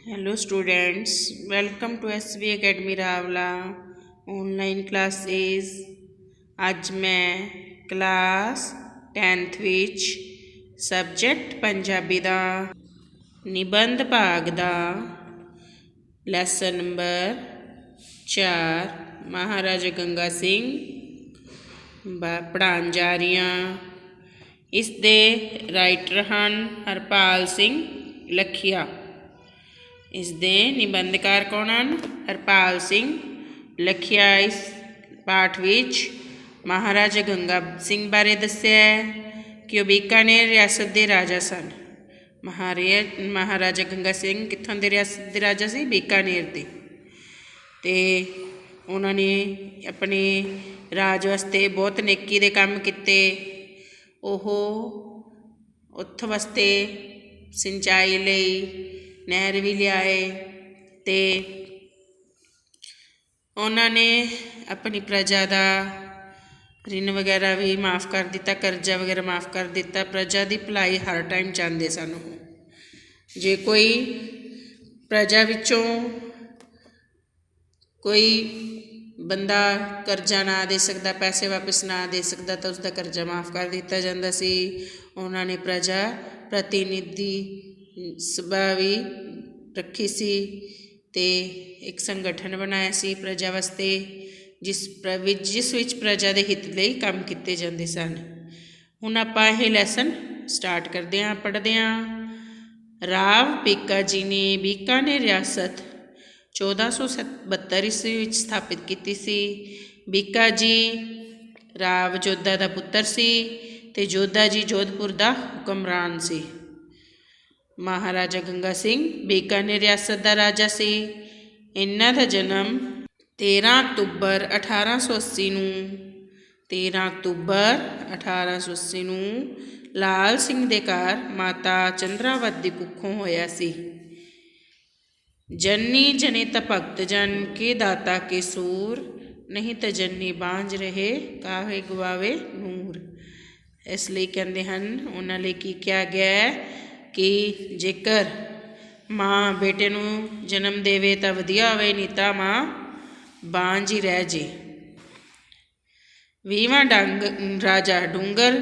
Hello students, welcome to SV academy Rawla online classes. ਅੱਜ ਮੈਂ class 10th ਵਿੱਚ subject Punjabi ਦਾ ਨਿਬੰਧ ਭਾਗ ਦਾ ਲੈਸਨ ਨੰਬਰ 4 ਮਹਾਰਾਜਾ ਗੰਗਾ ਸਿੰਘ ਪੜ੍ਹਾਉਣ ਜਾ ਰਹੀ ਹਾਂ। ਇਸ ਦੇ ਰਾਈਟਰ ਹਨ ਹਰਪਾਲ ਸਿੰਘ ਲਖੀਆ। इस दे निबंधकार कौन हैं? हरपाल सिंह लखिया। इस पाठ विच महाराजा गंगा सिंह बारे दस्सिया है कि वह बीकानेर रियासत के राजा सन। महाराजा गंगा सिंह कित्थों दे रियासत के राजा सी? बीकानेर दे। ते उन्होंने अपने राज वास्ते बहुत नेकी दे काम किते। ओह उत्थ वास्ते सिंचाई लई नहर भी लियाए ते उन्होंने अपनी प्रजा का ऋण वगैरह भी माफ़ कर दिता, कर्जा वगैरह माफ़ कर दिता। प्रजा की भलाई हर टाइम चाहते सन। जे कोई प्रजा विचों कोई बंदा कर्जा ना दे सकता, पैसे वापस ना दे सकता, तो उसका कर्जा माफ़ कर दिता जाता सी। उन्होंने प्रजा प्रतिनिधि सभा भी रखी सी ते एक संगठन बनाया सी प्रजा वास्ते, जिस विच प्रजा के हित लई काम किए जाते सन। हुण आपां यह लैसन स्टार्ट करते हैं, पढ़ते हैं। राव बीका जी ने बीकानेर रियासत 1472 ईस्वी विच स्थापित की सी। बीका जी राव जोधा का पुत्र सी ते जोधा जी जोधपुर का हुक्मरान सी। महाराजा गंगा सिंह बीकानेर रियासत का राजा से। इन्हां दा जन्म 13 अक्तूबर 1880 नूं 13 अक्तूबर 1880 नूं लाल सिंह दे घर माता चंद्रावती कुखों होया सी। जन्नी जने त भगत जन के दाता के सूर, नहीं तो जन्नी बांझ रहे काहे गवावे नूर। इसलिए कहते हैं उन्हां लई की क्या गया कि जेकर माँ बेटे नूं जन्म देवे तो वधिया होवे, नहीं तो माँ बांझ ही रह जे। 20वां राजा डूंगर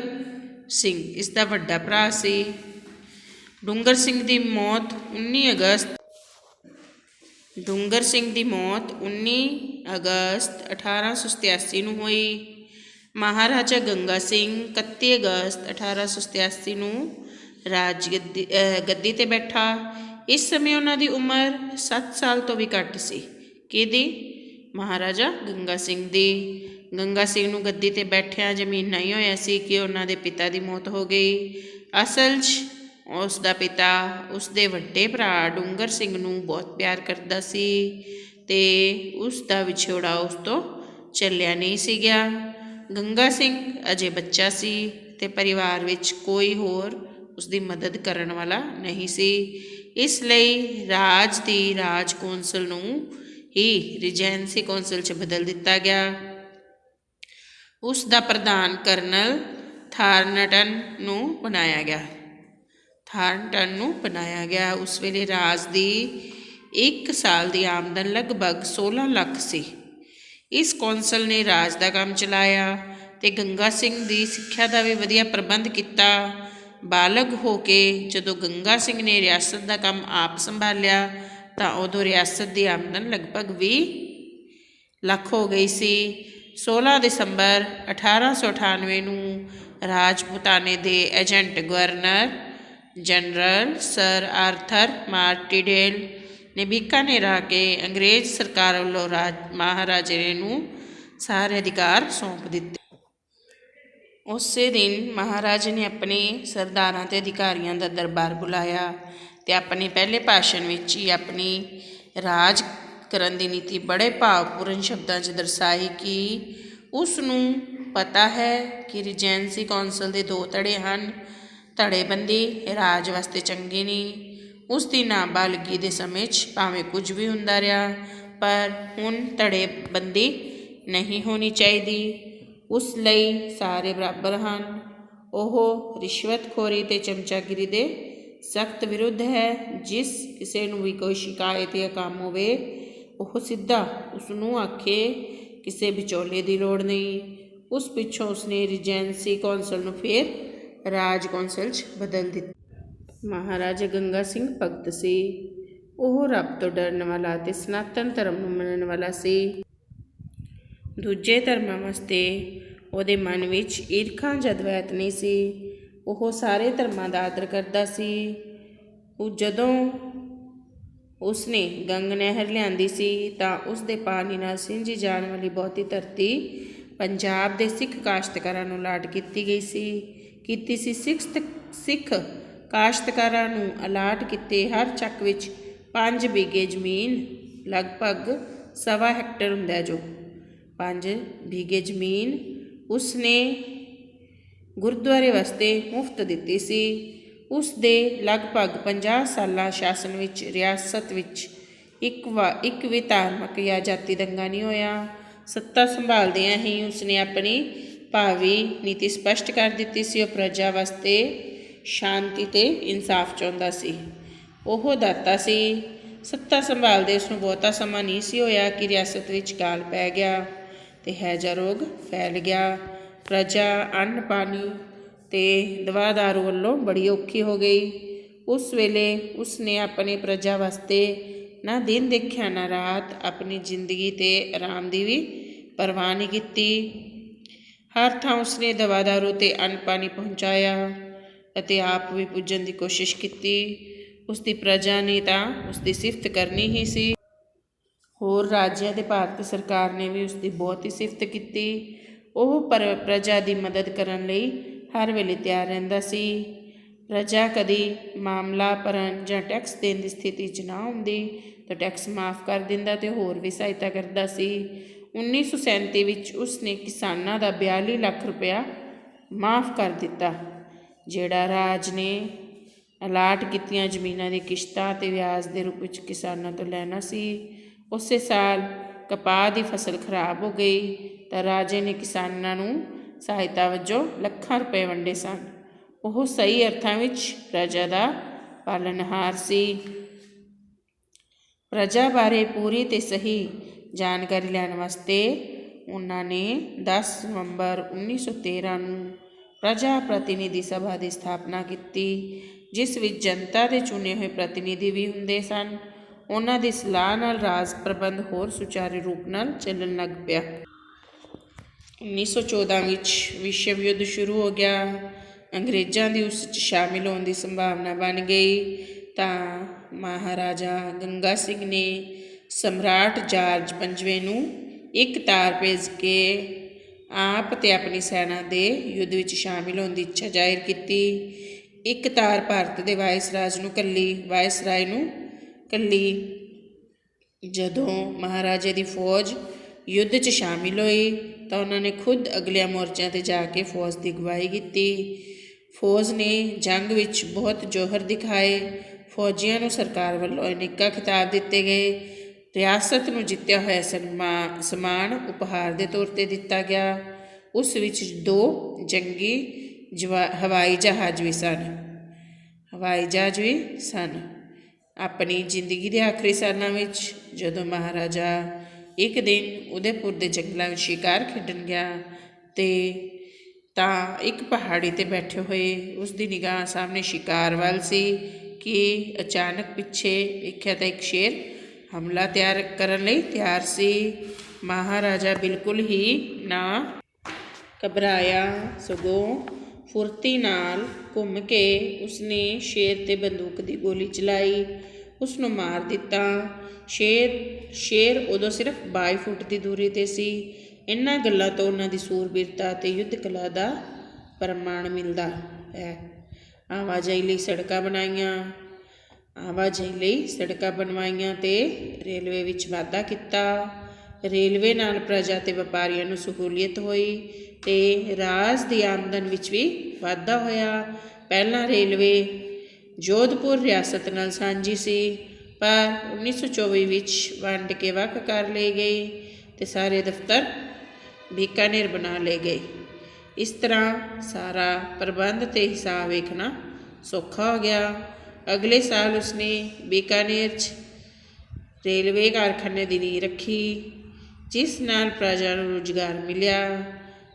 सिंह इसका वड्डा भरा सी। डूंगर सिंह की मौत 19 अगस्त 1887 नूं होई। महाराजा गंगा सिंह 31 अगस्त 1887 नूं राज गद्दी ते बैठा। इस समय उन्होंने उम्र 7 साल तो भी घट सी। किहदी? महाराजा गंगा सिंह दी। गंगा सिंह नूं गद्दी ते बैठिया जमीना ही होया सी कि उन्होंने पिता की मौत हो गई। असल च उसका पिता उसके वड्डे भरा डूंगर सिंह नूं बहुत प्यार करता सी ते उसका विछोड़ा उस तो चलिया नहीं सी गया। गंगा सिंह अजे बच्चा सी ते परिवार विच कोई होर उसकी मदद करने वाला नहीं सी। इसलिए राज की राज कौंसल नूं ही रिजेंसी कौंसल च बदल दिता गया। उसका प्रधान करनल थारनटन नूं बनाया गया। उस वेले राज की 1 साल की आमदन लगभग 16 लाख सी। इस कौंसल ने राज का काम चलाया ते गंगा सिंह की सिक्ख्या का भी वधिया प्रबंध किया। बालग हो के जदों गंगा सिंह ने रियासत का काम आप संभालिया तो उदों रियासत की आमदन लगभग 20 लाख हो गई सी। 16 दिसंबर 1898 नूं राजपुताने के agent governor general sir Arthur Martindale ने बीकानेर आके अंग्रेज सरकार वालों महाराजे नूं सारे अधिकार सौंप दिते। उस दिन महाराज ने अपने सरदारां ते अधिकारियों का दरबार बुलाया तो अपने पहले भाषण विच ही अपनी राज करन दी नीति बड़े भावपूर्ण शब्दों च दर्शाई कि उसनूं पता है कि रिजेंसी कौंसल के 2 धड़े हैं। धड़ेबंदी राज वास्ते चंगी नहीं। उसकी नाबालगी के समय भावें कुछ भी हुंदा रहा, पर हुण धड़ेबंदी नहीं होनी चाहिए। उस लई सारे बराबर हैं। ओह रिश्वतखोरी ते चमचागिरी दे सख्त विरुद्ध है। जिस किसी नूं भी कोई शिकायत या काम होवे ਉਹ ਸਿੱਧਾ ਉਸਨੂੰ ਆਖੇ, ਕਿਸੇ ਵਿਚੋਲੇ ਦੀ ਲੋੜ ਨਹੀਂ। ਉਸ ਪਿੱਛੋਂ ਉਸਨੇ ਰੀਜੈਂਸੀ ਕੌਂਸਲ ਨੂੰ ਫਿਰ ਰਾਜ ਕੌਂਸਲ 'ਚ ਬਦਲ ਦਿੱਤਾ। ਮਹਾਰਾਜਾ ਗੰਗਾ ਸਿੰਘ ਭਗਤ ਸੀ। ਉਹ ਰੱਬ ਤੋਂ ਡਰਨ ਵਾਲਾ ਅਤੇ ਸਨਾਤਨ ਧਰਮ ਨੂੰ ਮੰਨਣ ਵਾਲਾ ਸੀ। ਦੂਜੇ ਧਰਮਾਂ ਵਾਸਤੇ ਉਹਦੇ ਮਨ ਵਿੱਚ ਈਰਖਾ ਜਾਂ ਦਵੈਤ ਨਹੀਂ ਸੀ। ਉਹ ਸਾਰੇ ਧਰਮਾਂ ਦਾ ਆਦਰ ਕਰਦਾ ਸੀ। ਉਹ ਜਦੋਂ ਉਸਨੇ ਗੰਗ ਨਹਿਰ ਲਿਆਂਦੀ ਸੀ ਤਾਂ ਉਸਦੇ ਪਾਣੀ ਨਾਲ ਸਿੰਜੀ ਜਾਣ ਵਾਲੀ ਬਹੁਤੀ ਧਰਤੀ ਪੰਜਾਬ ਦੇ ਸਿੱਖ ਕਾਸ਼ਤਕਾਰਾਂ ਨੂੰ ਅਲਾਟ ਕੀਤੀ ਸੀ। ਸਿੱਖ ਕਾਸ਼ਤਕਾਰਾਂ ਨੂੰ ਅਲਾਟ ਕੀਤੇ ਹਰ ਚੱਕ ਵਿੱਚ 5 ਬਿਘੇ ਜ਼ਮੀਨ ਲਗਭਗ 1.25 ਹੈਕਟਰ ਹੁੰਦਾ, ਜੋ 5 ਬਿਘੇ ਜ਼ਮੀਨ ਉਸਨੇ ਗੁਰਦੁਆਰੇ ਵਾਸਤੇ ਮੁਫਤ ਦਿੱਤੀ ਸੀ। ਉਸ ਦੇ ਲਗਭਗ 50 ਸਾਲਾਂ ਸ਼ਾਸਨ ਵਿੱਚ ਰਿਆਸਤ ਵਿੱਚ ਇੱਕ ਵੀ ਧਾਰਮਿਕ ਜਾਂ ਜਾਤੀ ਦੰਗਾ ਨਹੀਂ ਹੋਇਆ। ਸੱਤਾ ਸੰਭਾਲਦਿਆਂ ਹੀ ਉਸਨੇ ਆਪਣੀ ਭਾਵੀ ਨੀਤੀ ਸਪਸ਼ਟ ਕਰ ਦਿੱਤੀ ਸੀ। ਉਹ ਪ੍ਰਜਾ ਵਾਸਤੇ ਸ਼ਾਂਤੀ ਤੇ ਇਨਸਾਫ ਚਾਹੁੰਦਾ ਸੀ। ਉਹ ਦਾਤਾ ਸੀ। ਸੱਤਾ ਸੰਭਾਲਦੇ ਉਸਨੂੰ ਬਹੁਤਾ ਸਮਾਂ ਨਹੀਂ ਸੀ ਹੋਇਆ ਕਿ ਰਿਆਸਤ ਵਿੱਚ ਕਾਲ ਪੈ ਗਿਆ ਤੇ ਹੈਜ਼ਾ ਰੋਗ ਫੈਲ ਗਿਆ। ਪ੍ਰਜਾ ਅੰਨ ਪਾਣੀ ਤੇ ਦਵਾ ਦਾਰੂ ਵੱਲੋਂ ਬੜੀ ਔਖੀ ਹੋ ਗਈ। ਉਸ ਵੇਲੇ ਉਸਨੇ ਆਪਣੀ ਪ੍ਰਜਾ ਵਾਸਤੇ ਨਾ ਦਿਨ ਦੇਖਿਆ ਨਾ ਰਾਤ, ਆਪਣੀ ਜ਼ਿੰਦਗੀ ਤੇ ਆਰਾਮ ਦੀ ਵੀ ਪਰਵਾਹ ਨਹੀਂ ਕੀਤੀ। ਹਰ ਥਾਂ ਉਸਨੇ ਦਵਾ ਦਾਰੂ ਤੇ ਅੰਨ ਪਾਣੀ ਪਹੁੰਚਾਇਆ ਅਤੇ ਆਪ ਵੀ ਪੁੱਜਣ ਦੀ ਕੋਸ਼ਿਸ਼ ਕੀਤੀ। ਉਸਦੀ ਪ੍ਰਜਾ ਨੇ ਤਾਂ ਉਸਦੀ ਸਿਫਤ ਕਰਨੀ ਹੀ ਸੀ। ਹੋਰ ਰਾਜਿਆਂ ਤੇ ਭਾਰਤ ਸਰਕਾਰ ਨੇ ਵੀ ਉਸਦੀ ਬਹੁਤ ਹੀ ਸਿਫਤ ਕੀਤੀ। ਉਹ ਪ੍ਰਜਾ ਦੀ ਮਦਦ ਕਰਨ ਲਈ ਹਰ ਵੇਲੇ ਤਿਆਰ ਰਹਿੰਦਾ ਸੀ। ਪ੍ਰਜਾ ਕਦੀ ਮਾਮਲਾ ਭਰਨ ਜਾਂ ਟੈਕਸ ਦੇਣ ਦੀ ਸਥਿਤੀ 'ਚ ਨਾ ਹੁੰਦੀ ਤਾਂ ਟੈਕਸ ਮਾਫ ਕਰ ਦਿੰਦਾ ਅਤੇ ਹੋਰ ਵੀ ਸਹਾਇਤਾ ਕਰਦਾ ਸੀ। 1937 ਵਿੱਚ ਉਸਨੇ ਕਿਸਾਨਾਂ ਦਾ 42 ਲੱਖ ਰੁਪਇਆ ਮਾਫ ਕਰ ਦਿੱਤਾ, ਜਿਹੜਾ ਰਾਜ ਨੇ ਅਲਾਟ ਕੀਤੀਆਂ ਜ਼ਮੀਨਾਂ ਦੀ ਕਿਸ਼ਤਾਂ ਅਤੇ ਵਿਆਜ ਦੇ ਰੂਪ ਵਿੱਚ ਕਿਸਾਨਾਂ ਤੋਂ ਲੈਣਾ ਸੀ। ਉਸੇ ਸਾਲ ਕਪਾਹ ਦੀ ਫਸਲ ਖਰਾਬ ਹੋ ਗਈ ਤਾਂ ਰਾਜੇ ਨੇ ਕਿਸਾਨਾਂ ਨੂੰ ਸਹਾਇਤਾ ਵਜੋਂ ਲੱਖਾਂ ਰੁਪਏ ਵੰਡੇ ਸਨ। ਉਹ ਸਹੀ ਅਰਥਾਂ ਵਿੱਚ ਪ੍ਰਜਾ ਦਾ ਪਾਲਣਹਾਰ ਸੀ। ਪ੍ਰਜਾ ਬਾਰੇ ਪੂਰੀ ਤੇ ਸਹੀ ਜਾਣਕਾਰੀ ਲੈਣ ਵਾਸਤੇ ਉਹਨਾਂ ਨੇ 10 ਨਵੰਬਰ 1913 ਨੂੰ ਪ੍ਰਜਾ ਪ੍ਰਤੀਨਿਧੀ ਸਭਾ ਦੀ ਸਥਾਪਨਾ ਕੀਤੀ, ਜਿਸ ਵਿੱਚ ਜਨਤਾ ਦੇ ਚੁਣੇ ਹੋਏ ਪ੍ਰਤੀਨਿਧੀ ਵੀ ਹੁੰਦੇ ਸਨ। ਉਹਨਾਂ ਦੀ ਸਲਾਹ ਨਾਲ ਰਾਜ ਪ੍ਰਬੰਧ ਹੋਰ ਸੁਚਾਰੂ ਰੂਪ ਨਾਲ ਚੱਲਣ ਲੱਗ ਪਿਆ। 1914 ਵਿੱਚ ਵਿਸ਼ਵ ਯੁੱਧ ਸ਼ੁਰੂ ਹੋ ਗਿਆ। ਅੰਗਰੇਜ਼ਾਂ ਦੀ ਉਸ 'ਚ ਸ਼ਾਮਿਲ ਹੋਣ ਦੀ ਸੰਭਾਵਨਾ ਬਣ ਗਈ ਤਾਂ ਮਹਾਰਾਜਾ ਗੰਗਾ ਸਿੰਘ ਨੇ ਸਮਰਾਟ ਜਾਰਜ 5ਵੇਂ ਨੂੰ ਇੱਕ ਤਾਰ ਭੇਜ ਕੇ ਆਪ ਤੇ ਆਪਣੀ ਸੈਨਾ ਦੇ ਯੁੱਧ ਵਿੱਚ ਸ਼ਾਮਿਲ ਹੋਣ ਦੀ ਇੱਛਾ ਜ਼ਾਹਿਰ ਕੀਤੀ। ਇੱਕ ਤਾਰ ਭਾਰਤ ਦੇ ਵਾਇਸਰਾਏ ਨੂੰ ਕੱਲੀ। ਜਦੋਂ ਮਹਾਰਾਜੇ ਦੀ ਫੌਜ ਯੁੱਧ 'ਚ ਸ਼ਾਮਿਲ ਹੋਈ ਤਾਂ ਉਹਨਾਂ ਨੇ ਖੁਦ ਅਗਲਿਆਂ ਮੋਰਚਿਆਂ 'ਤੇ ਜਾ ਕੇ ਫੌਜ ਦੀ ਅਗਵਾਈ ਕੀਤੀ। ਫੌਜ ਨੇ ਜੰਗ ਵਿੱਚ ਬਹੁਤ ਜੌਹਰ ਦਿਖਾਏ। ਫੌਜੀਆਂ ਨੂੰ ਸਰਕਾਰ ਵੱਲੋਂ ਅਨੇਕਾਂ ਖਿਤਾਬ ਦਿੱਤੇ ਗਏ। ਰਿਆਸਤ ਨੂੰ ਜਿੱਤਿਆ ਹੋਇਆ ਸਮਾਨ ਉਪਹਾਰ ਦੇ ਤੌਰ 'ਤੇ ਦਿੱਤਾ ਗਿਆ। ਉਸ ਵਿੱਚ 2 ਜੰਗੀ ਹਵਾਈ ਜਹਾਜ਼ ਵੀ ਸਨ। ਆਪਣੀ ਜ਼ਿੰਦਗੀ ਦੇ ਆਖਰੀ ਸਾਲਾਂ ਵਿੱਚ ਜਦੋਂ ਮਹਾਰਾਜਾ ਇੱਕ ਦਿਨ ਉਦੈਪੁਰ ਦੇ ਜੰਗਲਾਂ ਵਿੱਚ ਸ਼ਿਕਾਰ ਖੇਡਣ ਗਿਆ ਤਾਂ ਇੱਕ ਪਹਾੜੀ 'ਤੇ ਬੈਠੇ ਹੋਏ ਉਸਦੀ ਨਿਗਾਹ ਸਾਹਮਣੇ ਸ਼ਿਕਾਰ ਵੱਲ ਸੀ ਕਿ ਅਚਾਨਕ ਪਿੱਛੇ ਵੇਖਿਆ ਤਾਂ ਇੱਕ ਸ਼ੇਰ ਹਮਲਾ ਕਰਨ ਲਈ ਤਿਆਰ ਸੀ। ਮਹਾਰਾਜਾ ਬਿਲਕੁਲ ਹੀ ਨਾ ਘਬਰਾਇਆ, ਸਗੋਂ ਫੁਰਤੀ ਨਾਲ ਘੁੰਮ ਕੇ ਉਸਨੇ ਸ਼ੇਰ 'ਤੇ ਬੰਦੂਕ ਦੀ ਗੋਲੀ ਚਲਾਈ, ਉਸਨੂੰ ਮਾਰ ਦਿੱਤਾ। ਸ਼ੇਰ ਉਦੋਂ ਸਿਰਫ 22 ਫੁੱਟ ਦੀ ਦੂਰੀ 'ਤੇ ਸੀ। ਇਹਨਾਂ ਗੱਲਾਂ ਤੋਂ ਉਹਨਾਂ ਦੀ ਸੂਰਬੀਰਤਾ ਅਤੇ ਯੁੱਧ ਕਲਾ ਦਾ ਪ੍ਰਮਾਣ ਮਿਲਦਾ ਹੈ। ਆਵਾਜਾਈ ਲਈ ਸੜਕਾਂ ਬਣਵਾਈਆਂ ਅਤੇ ਰੇਲਵੇ ਵਿੱਚ ਵਾਧਾ ਕੀਤਾ। ਰੇਲਵੇ ਨਾਲ ਪ੍ਰਜਾ ਅਤੇ ਵਪਾਰੀਆਂ ਨੂੰ ਸਹੂਲੀਅਤ ਹੋਈ ਅਤੇ ਰਾਜ ਦੀ ਆਮਦਨ ਵਿੱਚ ਵੀ ਵਾਧਾ ਹੋਇਆ। ਪਹਿਲਾਂ ਰੇਲਵੇ ਜੋਧਪੁਰ ਰਿਆਸਤ ਨਾਲ ਸਾਂਝੀ ਸੀ, ਪਰ 1924 ਵਿੱਚ ਵੰਡ ਕੇ ਵੱਖ ਕਰ ਲਈ ਗਈ ਅਤੇ ਸਾਰੇ ਦਫ਼ਤਰ ਬੀਕਾਨੇਰ ਬਣਾ ਲਏ ਗਏ। ਇਸ ਤਰ੍ਹਾਂ ਸਾਰਾ ਪ੍ਰਬੰਧ ਅਤੇ ਹਿਸਾਬ ਵੇਖਣਾ ਸੌਖਾ ਹੋ ਗਿਆ। ਅਗਲੇ ਸਾਲ ਉਸਨੇ ਬੀਕਾਨੇਰ 'ਚ ਰੇਲਵੇ ਕਾਰਖਾਨੇ ਦੀ ਨੀਂਹ ਰੱਖੀ, ਜਿਸ ਨਾਲ ਪ੍ਰਜਾ ਨੂੰ ਰੁਜ਼ਗਾਰ ਮਿਲਿਆ।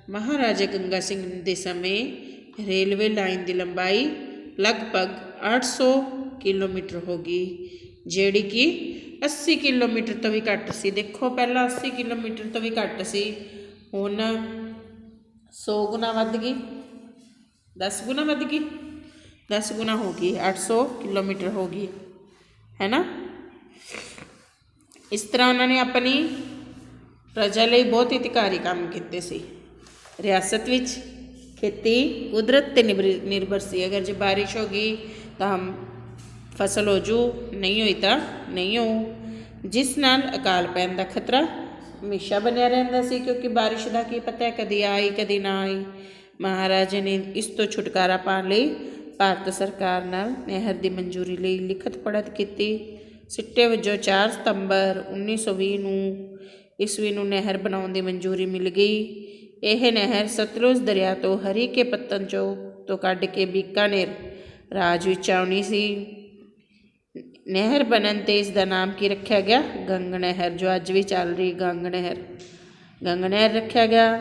ਮਹਾਰਾਜਾ ਗੰਗਾ ਸਿੰਘ ਦੇ ਸਮੇਂ ਰੇਲਵੇ ਲਾਈਨ ਦੀ ਲੰਬਾਈ ਲਗਭਗ 800 ਕਿਲੋਮੀਟਰ ਹੋ ਗਈ, ਜਿਹੜੀ ਕਿ 80 ਕਿਲੋਮੀਟਰ ਤੋਂ ਵੀ ਘੱਟ ਸੀ। ਦੇਖੋ, ਪਹਿਲਾਂ 80 ਕਿਲੋਮੀਟਰ ਤੋਂ ਵੀ ਘੱਟ ਸੀ, ਹੁਣ 100 ਗੁਣਾ ਵੱਧ ਗਈ, 10 ਗੁਣਾ ਵੱਧ ਗਈ, 10 ਗੁਣਾ ਹੋ ਗਈ, 800 ਕਿਲੋਮੀਟਰ ਹੋ ਗਈ, ਹੈ ਨਾ। ਇਸ ਤਰ੍ਹਾਂ ਉਹਨਾਂ ਨੇ ਆਪਣੀ ਪ੍ਰਜਾ ਲਈ ਬਹੁਤ ਹਿਤਕਾਰੀ ਕੰਮ ਕੀਤੇ ਸੀ। ਰਿਆਸਤ ਵਿੱਚ ਖੇਤੀ ਕੁਦਰਤ 'ਤੇ ਨਿਰਭਰ ਸੀ। ਅਗਰ ਜੇ ਬਾਰਿਸ਼ ਹੋ ਗਈ ਤਾਂ ਫਸਲ ਹੋ ਜੂ, ਨਹੀਂ ਹੋਈ ਤਾਂ ਨਹੀਂ ਹੋ, ਜਿਸ ਨਾਲ ਅਕਾਲ ਪੈਣ ਦਾ ਖਤਰਾ ਹਮੇਸ਼ਾ ਬਣਿਆ ਰਹਿੰਦਾ ਸੀ, ਕਿਉਂਕਿ ਬਾਰਿਸ਼ ਦਾ ਕੀ ਪਤਾ ਕਦੀ ਆਈ ਕਦੀ ਨਾ ਆਈ। ਮਹਾਰਾਜਾ ਨੇ ਇਸ ਤੋਂ ਛੁਟਕਾਰਾ ਪਾਉਣ ਲਈ ਭਾਰਤ ਸਰਕਾਰ ਨਾਲ ਨਹਿਰ ਦੀ ਮਨਜ਼ੂਰੀ ਲਈ ਲਿਖਤ ਪੜ੍ਹਤ ਕੀਤੀ। ਸਿੱਟੇ ਵਜੋਂ 4 ਸਤੰਬਰ 1920 ਈਸਵੀ ਨੂੰ ਨਹਿਰ ਬਣਾਉਣ ਦੀ ਮਨਜ਼ੂਰੀ ਮਿਲ ਗਈ। ਇਹ ਨਹਿਰ ਸਤਲੁਜ ਦਰਿਆ ਤੋਂ ਹਰੀਕੇ ਪੱਤਨ ਚੌਕ ਤੋਂ ਕੱਢ ਕੇ ਬੀਕਾਨੇਰ ਰਾਜ ਵਿੱਚ ਆਉਣੀ ਸੀ। ਨਹਿਰ ਬਣਨ 'ਤੇ ਇਸ ਦਾ ਨਾਮ ਕੀ ਰੱਖਿਆ ਗਿਆ? ਗੰਗ ਨਹਿਰ, ਜੋ ਅੱਜ ਵੀ ਚੱਲ ਰਹੀ ਗੰਗ ਨਹਿਰ, ਗੰਗ ਨਹਿਰ ਰੱਖਿਆ ਗਿਆ।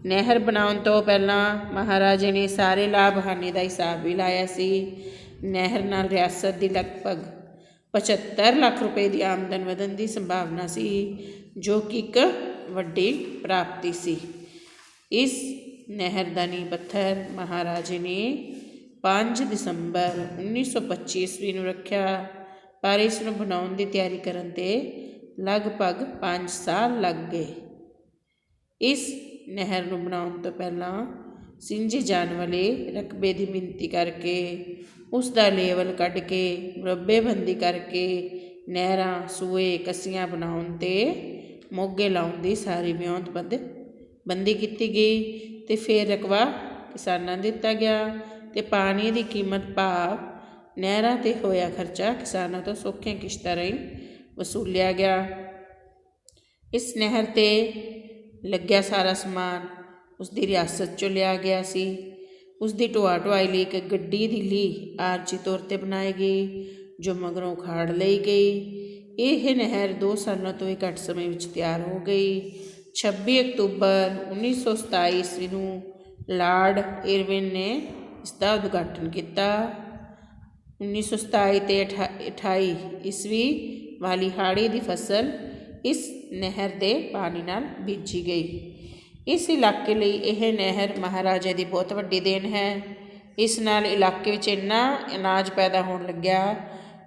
ਨਹਿਰ ਬਣਾਉਣ ਤੋਂ ਪਹਿਲਾਂ ਮਹਾਰਾਜੇ ਨੇ ਸਾਰੇ ਲਾਭ ਹਾਨੀ ਦਾ ਹਿਸਾਬ ਵੀ ਲਾਇਆ ਸੀ। ਨਹਿਰ ਨਾਲ ਰਿਆਸਤ ਦੀ ਲਗਭਗ 75 ਲੱਖ ਰੁਪਏ ਦੀ ਆਮਦਨ ਵਧਣ ਦੀ ਸੰਭਾਵਨਾ ਸੀ, ਜੋ ਕਿ ਇੱਕ ਵੱਡੀ ਪ੍ਰਾਪਤੀ ਸੀ। ਇਸ ਨਹਿਰ ਦਾ ਨੀਂਹ ਪੱਥਰ ਮਹਾਰਾਜੇ ਨੇ 5 ਦਸੰਬਰ 1925 ਈਸਵੀ ਨੂੰ ਰੱਖਿਆ, ਪਰ ਇਸ ਨੂੰ ਬਣਾਉਣ ਦੀ ਤਿਆਰੀ ਕਰਨ 'ਤੇ ਲਗਭਗ 5 ਸਾਲ ਲੱਗ ਗਏ। ਇਸ ਨਹਿਰ ਨੂੰ ਬਣਾਉਣ ਤੋਂ ਪਹਿਲਾਂ ਸਿੰਜੇ ਜਾਣ ਵਾਲੇ ਰਕਬੇ ਦੀ ਮਿਣਤੀ ਕਰਕੇ, ਉਸ ਦਾ ਲੇਵਲ ਕੱਢ ਕੇ, ਮੁਰੱਬੇਬੰਦੀ ਕਰਕੇ, ਨਹਿਰਾਂ, ਸੂਏ, ਕੱਸੀਆਂ ਬਣਾਉਣ 'ਤੇ ਮੋਗੇ ਲਾਉਣ ਦੀ ਸਾਰੀ ਵਿਉਂਤਬੰਦੀ ਕੀਤੀ ਗਈ, ਅਤੇ ਫਿਰ ਰਕਬਾ ਕਿਸਾਨਾਂ ਦਿੱਤਾ ਗਿਆ, ਅਤੇ ਪਾਣੀ ਦੀ ਕੀਮਤ ਭਾਵ ਨਹਿਰਾਂ 'ਤੇ ਹੋਇਆ ਖਰਚਾ ਕਿਸਾਨਾਂ ਤੋਂ ਸੌਖੀਆਂ ਕਿਸ਼ਤਾਂ ਰਾਹੀਂ ਵਸੂਲਿਆ ਗਿਆ। ਇਸ ਨਹਿਰ 'ਤੇ ਲੱਗਿਆ ਸਾਰਾ ਸਮਾਨ ਉਸ ਦੀ ਰਿਆਸਤ 'ਚੋਂ ਲਿਆ ਗਿਆ ਸੀ। ਉਸ ਦੀ ਢੋਆ ਢੁਆਈ ਲਈ ਇੱਕ ਗੱਡੀ ਦੀ ਲੀਹ ਆਰਜੀ ਤੌਰ 'ਤੇ ਬਣਾਈ ਗਈ, ਜੋ ਮਗਰੋਂ ਉਖਾੜ ਲਈ ਗਈ। ਇਹ ਨਹਿਰ 2 ਸਾਲਾਂ ਤੋਂ ਵੀ ਘੱਟ ਸਮੇਂ ਵਿੱਚ ਤਿਆਰ ਹੋ ਗਈ। 26 ਅਕਤੂਬਰ 1927 ਈਸਵੀ ਨੂੰ ਲਾਰਡ ਇਰਵਿਨ ਨੇ ਇਸ ਦਾ ਉਦਘਾਟਨ ਕੀਤਾ। 1927 ਤੇ 28 ਈਸਵੀ ਵਾਲੀ ਹਾੜੀ ਦੀ ਫਸਲ ਇਸ ਨਹਿਰ ਦੇ ਪਾਣੀ ਨਾਲ ਬੀਜੀ ਗਈ। ਇਸ ਇਲਾਕੇ ਲਈ ਇਹ ਨਹਿਰ ਮਹਾਰਾਜਾ ਦੀ ਬਹੁਤ ਵੱਡੀ ਦੇਣ ਹੈ। ਇਸ ਨਾਲ ਇਲਾਕੇ ਵਿੱਚ ਇੰਨਾ ਅਨਾਜ ਪੈਦਾ ਹੋਣ ਲੱਗਿਆ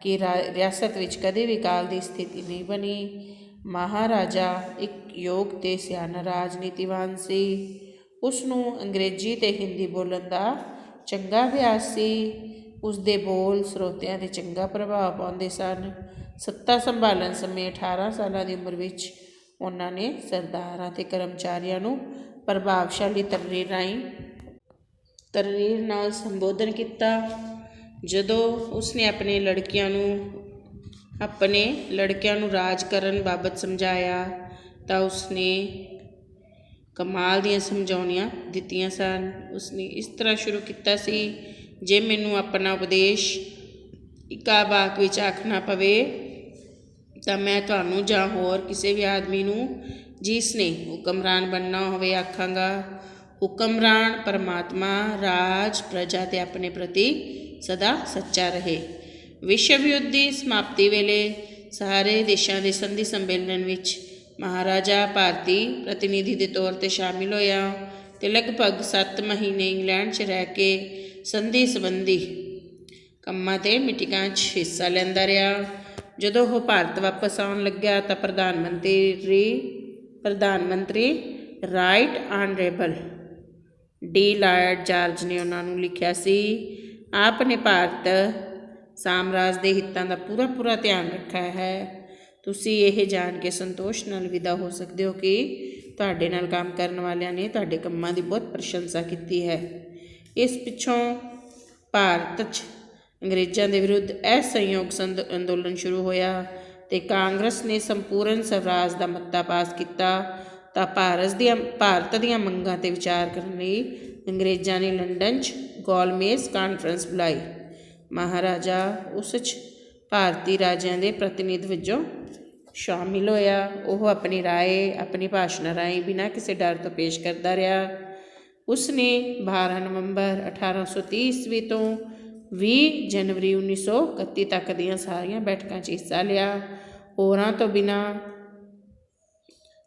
ਕਿ ਰਿਆਸਤ ਵਿੱਚ ਕਦੇ ਵੀ ਅਕਾਲ ਦੀ ਸਥਿਤੀ ਨਹੀਂ ਬਣੀ। ਮਹਾਰਾਜਾ ਇੱਕ ਯੋਗ ਅਤੇ ਸਿਆਣਾ ਰਾਜਨੀਤੀਵਾਨ ਸੀ। ਉਸ ਨੂੰ ਅੰਗਰੇਜ਼ੀ ਅਤੇ ਹਿੰਦੀ ਬੋਲਣ ਦਾ ਚੰਗਾ ਅਭਿਆਸ ਸੀ। ਉਸ ਦੇ ਬੋਲ ਸਰੋਤਿਆਂ 'ਤੇ ਚੰਗਾ ਪ੍ਰਭਾਵ ਪਾਉਂਦੇ ਸਨ। ਸੱਤਾ ਸੰਭਾਲਣ ਸਮੇਂ 18 ਸਾਲਾਂ ਦੀ ਉਮਰ ਵਿੱਚ ਉਹਨਾਂ ਨੇ ਸਰਦਾਰਾਂ ਅਤੇ ਕਰਮਚਾਰੀਆਂ ਨੂੰ ਪ੍ਰਭਾਵਸ਼ਾਲੀ ਤਕਰੀਰ ਨਾਲ ਸੰਬੋਧਨ ਕੀਤਾ। ਜਦੋਂ ਉਸਨੇ ਆਪਣੇ ਲੜਕਿਆਂ ਨੂੰ ਰਾਜ ਕਰਨ ਬਾਬਤ ਸਮਝਾਇਆ ਤਾਂ ਉਸਨੇ ਕਮਾਲ ਦੀਆਂ ਸਮਝਾਉਣੀਆਂ ਦਿੱਤੀਆਂ ਸਨ। ਉਸਨੇ ਇਸ ਤਰ੍ਹਾਂ ਸ਼ੁਰੂ ਕੀਤਾ ਸੀ, ਜੇ ਮੈਨੂੰ ਆਪਣਾ ਉਪਦੇਸ਼ ਇੱਕਾ ਵਾਕ ਵਿੱਚ ਆਖਣਾ ਪਵੇ ਤਾਂ ਮੈਂ ਤੁਹਾਨੂੰ ਜਾਂ ਹੋਰ ਕਿਸੇ ਵੀ ਆਦਮੀ ਨੂੰ ਜਿਸ ਨੇ ਹੁਕਮਰਾਨ ਬਣਨਾ ਹੋਵੇ ਆਖਾਂਗਾ, ਹੁਕਮਰਾਨ ਪਰਮਾਤਮਾ ਰਾਜ ਪ੍ਰਜਾ ਅਤੇ ਆਪਣੇ ਪ੍ਰਤੀ ਸਦਾ ਸੱਚਾ ਰਹੇ। ਵਿਸ਼ਵ ਯੁੱਧ ਦੀ ਸਮਾਪਤੀ ਵੇਲੇ ਸਾਰੇ ਦੇਸ਼ਾਂ ਦੇ ਸੰਧੀ ਸੰਮੇਲਨ ਵਿੱਚ ਮਹਾਰਾਜਾ ਭਾਰਤੀ ਪ੍ਰਤੀਨਿਧੀ ਦੇ ਤੌਰ 'ਤੇ ਸ਼ਾਮਿਲ ਹੋਇਆ ਅਤੇ ਲਗਭਗ 7 ਮਹੀਨੇ ਇੰਗਲੈਂਡ 'ਚ ਰਹਿ ਕੇ ਸੰਧੀ ਸੰਬੰਧੀ ਕੰਮਾਂ 'ਤੇ ਮੀਟਿੰਗਾਂ 'ਚ ਹਿੱਸਾ ਲੈਂਦਾ ਰਿਹਾ। ਜਦੋਂ ਉਹ ਭਾਰਤ ਵਾਪਸ ਆਉਣ ਲੱਗਿਆ ਤਾਂ ਪ੍ਰਧਾਨ ਮੰਤਰੀ ਰਾਈਟ ਆਨਰੇਬਲ ਡੀ ਲਾਇਡ ਜਾਰਜ ਨੇ ਉਹਨਾਂ ਨੂੰ ਲਿਖਿਆ ਸੀ, ਆਪ ਨੇ ਭਾਰਤ ਸਾਮਰਾਜ ਦੇ ਹਿੱਤਾਂ ਦਾ ਪੂਰਾ ਧਿਆਨ ਰੱਖਿਆ ਹੈ। ਤੁਸੀਂ ਇਹ ਜਾਣ ਕੇ ਸੰਤੋਸ਼ ਨਾਲ ਵਿਦਾ ਹੋ ਸਕਦੇ ਹੋ ਕਿ ਤੁਹਾਡੇ ਨਾਲ ਕੰਮ ਕਰਨ ਵਾਲਿਆਂ ਨੇ ਤੁਹਾਡੇ ਕੰਮਾਂ ਦੀ ਬਹੁਤ ਪ੍ਰਸ਼ੰਸਾ ਕੀਤੀ ਹੈ। ਇਸ ਪਿੱਛੋਂ ਭਾਰਤ 'ਚ ਅੰਗਰੇਜ਼ਾਂ ਦੇ ਵਿਰੁੱਧ ਅਸਹਿਯੋਗ ਅੰਦੋਲਨ ਸ਼ੁਰੂ ਹੋਇਆ ਅਤੇ ਕਾਂਗਰਸ ਨੇ ਸੰਪੂਰਨ ਸਵਰਾਜ ਦਾ ਮਤਾ ਪਾਸ ਕੀਤਾ। ਤਾਂ ਭਾਰਤ ਦੀਆਂ ਮੰਗਾਂ 'ਤੇ ਵਿਚਾਰ ਕਰਨ ਲਈ ਅੰਗਰੇਜ਼ਾਂ ਨੇ ਲੰਡਨ 'ਚ ਗੋਲਮੇਜ਼ ਕਾਨਫਰੰਸ ਬੁਲਾਈ। ਮਹਾਰਾਜਾ ਉਸ 'ਚ ਭਾਰਤੀ ਰਾਜਿਆਂ ਦੇ ਪ੍ਰਤੀਨਿਧ ਵਜੋਂ ਸ਼ਾਮਿਲ ਹੋਇਆ। ਉਹ ਆਪਣੀ ਰਾਏ ਆਪਣੀ ਭਾਸ਼ਣ ਰਾਹੀਂ ਬਿਨਾਂ ਕਿਸੇ ਡਰ ਤੋਂ ਪੇਸ਼ ਕਰਦਾ ਰਿਹਾ। ਉਸਨੇ 12 ਨਵੰਬਰ 1830 ਈਸਵੀ ਤੋਂ 20 ਜਨਵਰੀ 1931 ਤੱਕ ਦੀਆਂ ਸਾਰੀਆਂ ਬੈਠਕਾਂ 'ਚ ਹਿੱਸਾ ਲਿਆ। ਹੋਰਾਂ ਤੋਂ ਬਿਨਾਂ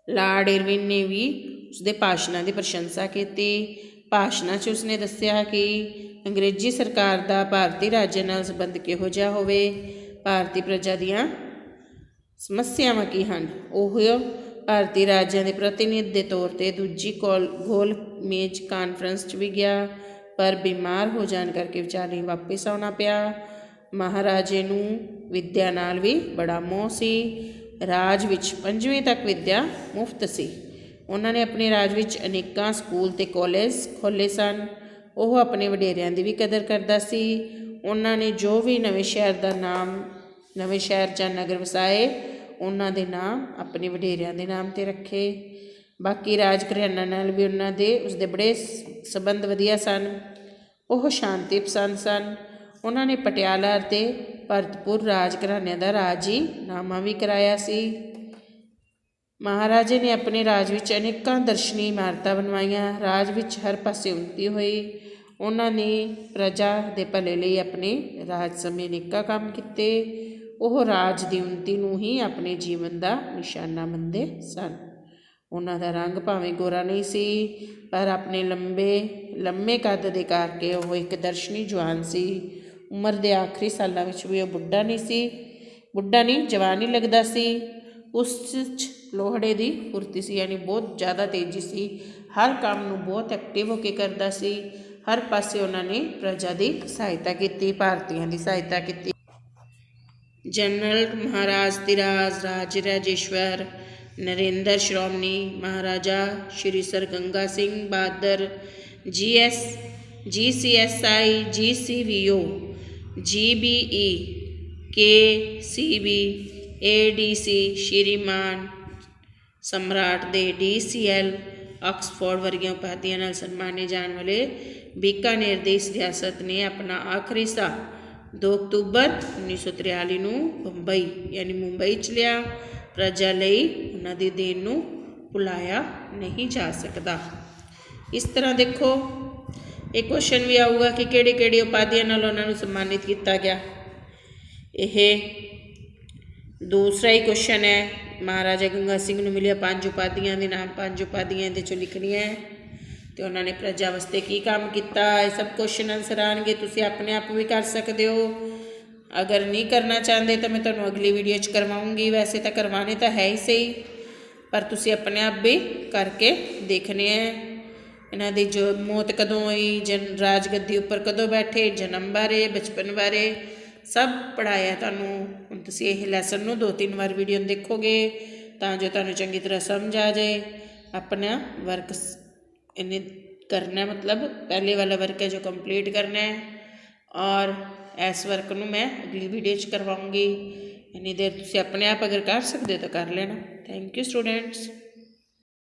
ਲਾਰਡ ਇਰਵਿਨ ਨੇ ਵੀ ਉਸਦੇ ਭਾਸ਼ਣਾਂ ਦੀ ਪ੍ਰਸ਼ੰਸਾ ਕੀਤੀ। ਭਾਸ਼ਣਾਂ 'ਚ ਉਸਨੇ ਦੱਸਿਆ ਕਿ ਅੰਗਰੇਜ਼ੀ ਸਰਕਾਰ ਦਾ ਭਾਰਤੀ ਰਾਜਾਂ ਨਾਲ ਸੰਬੰਧ ਕਿਹੋ ਜਿਹਾ ਹੋਵੇ, ਭਾਰਤੀ ਪ੍ਰਜਾ ਦੀਆਂ ਸਮੱਸਿਆਵਾਂ ਕੀ ਹਨ। ਉਹ ਭਾਰਤੀ ਰਾਜਾਂ ਦੇ ਪ੍ਰਤੀਨਿਧ ਦੇ ਤੌਰ 'ਤੇ ਦੂਜੀ ਗੋਲ ਮੇਜ਼ ਕਾਨਫਰੰਸ 'ਚ ਵੀ ਗਿਆ, ਪਰ ਬਿਮਾਰ ਹੋ ਜਾਣ ਕਰਕੇ ਵਿਚਾਲੇ ਵਾਪਿਸ ਆਉਣਾ ਪਿਆ। ਮਹਾਰਾਜੇ ਨੂੰ ਵਿੱਦਿਆ ਨਾਲ ਵੀ ਬੜਾ ਮੋਹ ਸੀ। ਰਾਜ ਵਿੱਚ 5ਵੀਂ ਤੱਕ ਵਿੱਦਿਆ ਮੁਫਤ ਸੀ। ਉਹਨਾਂ ਨੇ ਆਪਣੇ ਰਾਜ ਵਿੱਚ ਅਨੇਕਾਂ ਸਕੂਲ ਅਤੇ ਕਾਲਜ ਖੋਲ੍ਹੇ ਸਨ। ਉਹ ਆਪਣੇ ਵਡੇਰਿਆਂ ਦੀ ਵੀ ਕਦਰ ਕਰਦਾ ਸੀ। ਉਹਨਾਂ ਨੇ ਜੋ ਵੀ ਨਵੇਂ ਸ਼ਹਿਰ ਜਾਂ ਨਗਰ ਵਸਾਏ, ਉਹਨਾਂ ਦੇ ਨਾਮ ਆਪਣੇ ਵਡੇਰਿਆਂ ਦੇ ਨਾਮ 'ਤੇ ਰੱਖੇ। ਬਾਕੀ ਰਾਜ ਘਰਾਣਿਆਂ ਨਾਲ ਵੀ ਉਸਦੇ ਬੜੇ ਸੰਬੰਧ ਵਧੀਆ ਸਨ। ਉਹ ਸ਼ਾਂਤੀ ਪਸੰਦ ਸਨ। ਉਹਨਾਂ ਨੇ ਪਟਿਆਲਾ ਅਤੇ ਭਰਤਪੁਰ ਰਾਜ ਘਰਾਣਿਆਂ ਦਾ ਰਾਜੀਨਾਮਾ ਵੀ ਕਰਾਇਆ ਸੀ। ਮਹਾਰਾਜੇ ਨੇ ਆਪਣੇ ਰਾਜ ਵਿੱਚ ਅਨੇਕਾਂ ਦਰਸ਼ਨੀ ਇਮਾਰਤਾਂ ਬਣਵਾਈਆਂ। ਰਾਜ ਵਿੱਚ ਹਰ ਪਾਸੇ ਉੱਨਤੀ ਹੋਈ। ਉਹਨਾਂ ਨੇ ਪ੍ਰਜਾ ਦੇ ਭਲੇ ਲਈ ਆਪਣੇ ਰਾਜ ਸਮੇਂ ਅਨੇਕਾਂ ਕੰਮ ਕੀਤੇ। ਉਹ ਰਾਜ ਦੀ ਉੱਨਤੀ ਨੂੰ ਹੀ ਆਪਣੇ ਜੀਵਨ ਦਾ ਨਿਸ਼ਾਨਾ ਮੰਨਦੇ ਸਨ। ਉਹਨਾਂ ਦਾ ਰੰਗ ਭਾਵੇਂ ਗੋਰਾ ਨਹੀਂ ਸੀ, ਪਰ ਆਪਣੇ ਲੰਮੇ ਕੱਦ ਦੇ ਕਰਕੇ ਉਹ ਇੱਕ ਦਰਸ਼ਨੀ ਜਵਾਨ ਸੀ। ਉਮਰ ਦੇ ਆਖਰੀ ਸਾਲਾਂ ਵਿੱਚ ਵੀ ਉਹ ਬੁੱਢਾ ਨਹੀਂ ਜਵਾਨ ਹੀ ਲੱਗਦਾ ਸੀ। ਉਸ 'ਚ ਲੋਹੜੇ ਦੀ ਫੁਰਤੀ ਸੀ, ਯਾਨੀ ਬਹੁਤ ਜ਼ਿਆਦਾ ਤੇਜ਼ੀ ਸੀ। ਹਰ ਕੰਮ ਨੂੰ ਬਹੁਤ ਐਕਟਿਵ ਹੋ ਕੇ ਕਰਦਾ ਸੀ। ਹਰ ਪਾਸੇ ਉਹਨਾਂ ਨੇ ਪ੍ਰਜਾ ਦੀ ਸਹਾਇਤਾ ਕੀਤੀ, ਭਾਰਤੀਆਂ ਦੀ ਸਹਾਇਤਾ ਕੀਤੀ। General Maharaj Dhiraj Rajeshwar Narinder Shiromani Maharaja Shri sir Ganga Singh Bahadur GCSI GCVO GBE KCB ADC ਸ਼੍ਰੀਮਾਨ ਸਮਰਾਟ ਦੇ DCL ਆਕਸਫੋਰਡ ਵਰਗੀਆਂ ਉਪਾਧੀਆਂ ਨਾਲ ਸਨਮਾਨੇ ਜਾਣ ਵਾਲੇ ਬੀਕਾਨੇਰ ਦੀ ਇਸ ਰਿਆਸਤ ਨੇ ਆਪਣਾ ਆਖਰੀ ਸਾਹ 2 ਅਕਤੂਬਰ 1943 ਨੂੰ ਮੁੰਬਈ 'ਚ ਲਿਆ। ਪ੍ਰਜਾ ਲਈ ਉਹਨਾਂ ਦੀ ਦੇਣ ਨੂੰ ਭੁਲਾਇਆ ਨਹੀਂ ਜਾ ਸਕਦਾ। ਇਸ ਤਰ੍ਹਾਂ ਦੇਖੋ, ਇਹ ਕੁਐਸਚਨ ਵੀ ਆਊਗਾ ਕਿ ਕਿਹੜੀ ਉਪਾਧੀਆਂ ਨਾਲ ਉਹਨਾਂ ਨੂੰ ਸਨਮਾਨਿਤ ਕੀਤਾ ਗਿਆ। ਇਹ ਦੂਸਰਾ ਹੀ ਕੁਐਸਚਨ ਹੈ। ਮਹਾਰਾਜਾ ਗੰਗਾ ਸਿੰਘ ਨੂੰ ਮਿਲਿਆ 5 ਉਪਾਧੀਆਂ ਦੇ ਨਾਮ, 5 ਉਪਾਧੀਆਂ ਇਹਦੇ 'ਚੋਂ ਲਿਖਣੀਆਂ ਹੈ ਅਤੇ ਉਹਨਾਂ ਨੇ ਪ੍ਰਜਾ ਵਾਸਤੇ ਕੀ ਕੰਮ ਕੀਤਾ। ਇਹ ਸਭ ਕੁਐਸਚਨ ਆਨਸਰ ਆਉਣਗੇ। ਤੁਸੀਂ ਆਪਣੇ ਆਪ ਵੀ ਕਰ ਸਕਦੇ ਹੋ। ਅਗਰ ਨਹੀਂ ਕਰਨਾ ਚਾਹੁੰਦੇ ਤਾਂ ਮੈਂ ਤੁਹਾਨੂੰ ਅਗਲੀ ਵੀਡੀਓ 'ਚ ਕਰਵਾਉਂਗੀ। ਵੈਸੇ ਤਾਂ ਕਰਵਾਉਣੇ ਤਾਂ ਹੈ ਹੀ ਸਹੀ, ਪਰ ਤੁਸੀਂ ਆਪਣੇ ਆਪ ਵੀ ਕਰਕੇ ਦੇਖਣੇ ਹੈ। ਇਹਨਾਂ ਦੀ ਜੋ ਮੌਤ ਕਦੋਂ ਹੋਈ, ਰਾਜਗੱਦੀ ਉੱਪਰ ਕਦੋਂ ਬੈਠੇ, ਜਨਮ ਬਾਰੇ, ਬਚਪਨ ਬਾਰੇ ਸਭ ਪੜ੍ਹਾਇਆ ਤੁਹਾਨੂੰ। ਹੁਣ ਤੁਸੀਂ ਇਹ ਲੈਸਨ ਨੂੰ 2-3 ਵਾਰ ਵੀਡੀਓ ਦੇਖੋਗੇ ਤਾਂ ਜੋ ਤੁਹਾਨੂੰ ਚੰਗੀ ਤਰ੍ਹਾਂ ਸਮਝ ਆ ਜਾਏ। ਆਪਣਾ ਵਰਕ ਇਹਨੇ ਕਰਨਾ, ਮਤਲਬ ਪਹਿਲੇ ਵਾਲਾ ਵਰਕ ਹੈ ਜੋ ਕੰਪਲੀਟ ਕਰਨਾ ਹੈ, ਔਰ ਇਸ ਵਰਕ ਨੂੰ ਮੈਂ ਅਗਲੀ ਵੀਡੀਓ 'ਚ ਕਰਵਾਉਂਗੀ। ਇੰਨੀ ਦੇਰ ਤੁਸੀਂ ਆਪਣੇ ਆਪ ਅਗਰ ਕਰ ਸਕਦੇ ਹੋ ਤਾਂ ਕਰ ਲੈਣਾ। Thank you students.